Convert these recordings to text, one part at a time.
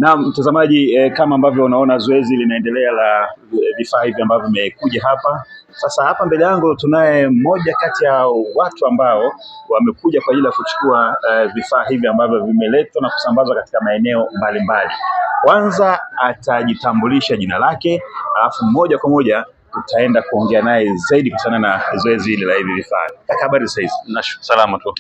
Na mtazamaji, kama ambavyo unaona zoezi linaendelea la vifaa hivi ambavyo vimekuja hapa. Sasa hapa mbele yangu tunaye mmoja kati ya watu ambao wamekuja kwa ajili ya kuchukua vifaa hivi ambavyo vimeletwa na kusambazwa katika maeneo mbalimbali. Kwanza atajitambulisha jina lake, alafu moja kwa moja tutaenda kuongea naye zaidi kuhusiana na zoezi hili la hivi vifaa. Kaka, habari sasa hizi? Salama tu.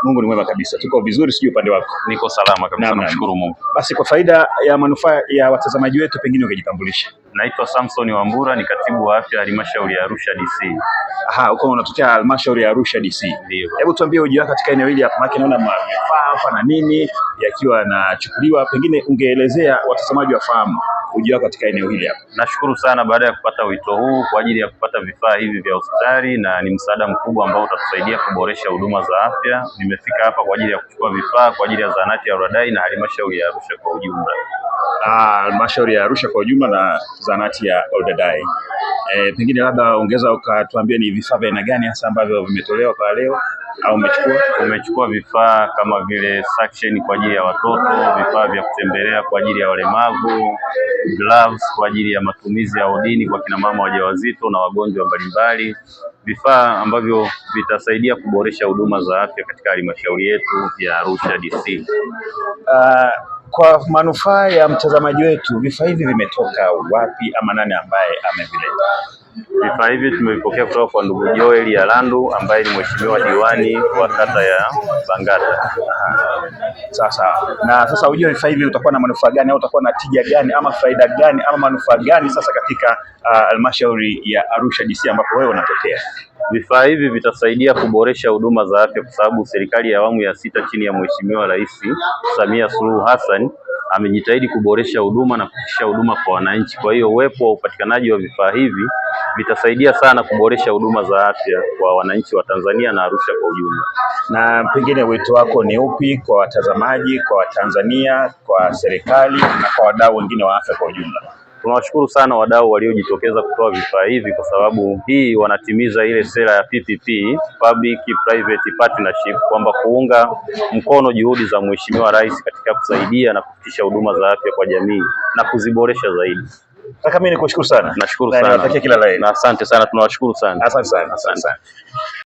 Mungu ni mwema kabisa. Tuko vizuri, sijui upande wako? Niko salama kabisa, nashukuru Mungu. Basi kwa faida ya manufaa ya watazamaji wetu, pengine ungejitambulisha. Naitwa Samson Wambura, ni katibu wa afya halmashauri ya Arusha DC. Uko unatokea halmashauri ya Arusha DC. Ndio. Hebu tuambie ujio wako katika eneo hili hapa, maana naona vifaa hapa na nini yakiwa yanachukuliwa, pengine ungeelezea watazamaji wafahamu ujio wako katika eneo hili hapa. Nashukuru sana baada ya kupata wito huu kwa ajili ya kupata vifaa hivi vya hospitali, na ni msaada mkubwa ambao utatusaidia kuboresha huduma za afya. Nimefika hapa kwa ajili ya kuchukua vifaa kwa ajili ya zahanati ya Oldadai na halmashauri ya Arusha kwa ujumla. Halmashauri ya Arusha kwa ujumla na zahanati ya Oldadai. Pengine labda ongeza ukatuambia ni vifaa vya aina gani hasa ambavyo vimetolewa kwa leo au umechukua vifaa kama vile suction kwa ajili ya watoto, vifaa vya kutembelea kwa ajili ya walemavu, gloves kwa ajili ya matumizi ya wodini kwa kina mama wajawazito na wagonjwa mbalimbali, vifaa ambavyo vitasaidia kuboresha huduma za afya katika halmashauri yetu ya Arusha DC. Kwa manufaa ya mtazamaji wetu, vifaa hivi vimetoka wapi ama nani ambaye amevileta? Vifaa hivi tumevipokea kutoka kwa ndugu Joel Yalandu ambaye ni mheshimiwa diwani wa kata ya Bangata. Sasa ujio vifaa hivi utakuwa na manufaa gani au utakuwa na tija gani ama faida gani ama manufaa gani sasa katika halmashauri ya Arusha DC ambapo wewe unatokea? Vifaa hivi vitasaidia kuboresha huduma za afya kwa sababu serikali ya awamu ya 6 chini ya Mheshimiwa Rais Samia Suluhu Hassan amejitahidi kuboresha huduma na kufikisha huduma kwa wananchi. Kwa hiyo uwepo wa upatikanaji wa vifaa hivi vitasaidia sana kuboresha huduma za afya kwa wananchi wa Tanzania na Arusha kwa ujumla. Na pengine wito wako ni upi kwa watazamaji, kwa Watanzania, kwa serikali na kwa wadau wengine wa afya kwa ujumla? Tunawashukuru sana wadau waliojitokeza kutoa vifaa hivi kwa sababu hii wanatimiza ile sera ya PPP, Public Private Partnership, kwamba kuunga mkono juhudi za Mheshimiwa Rais katika kusaidia na kufikisha huduma za afya kwa jamii na kuziboresha zaidi. Kaka, mimi nikushukuru sana. Nashukuru sana. Natakia kila la heri. Na asante sana, tunawashukuru sana. Asante sana.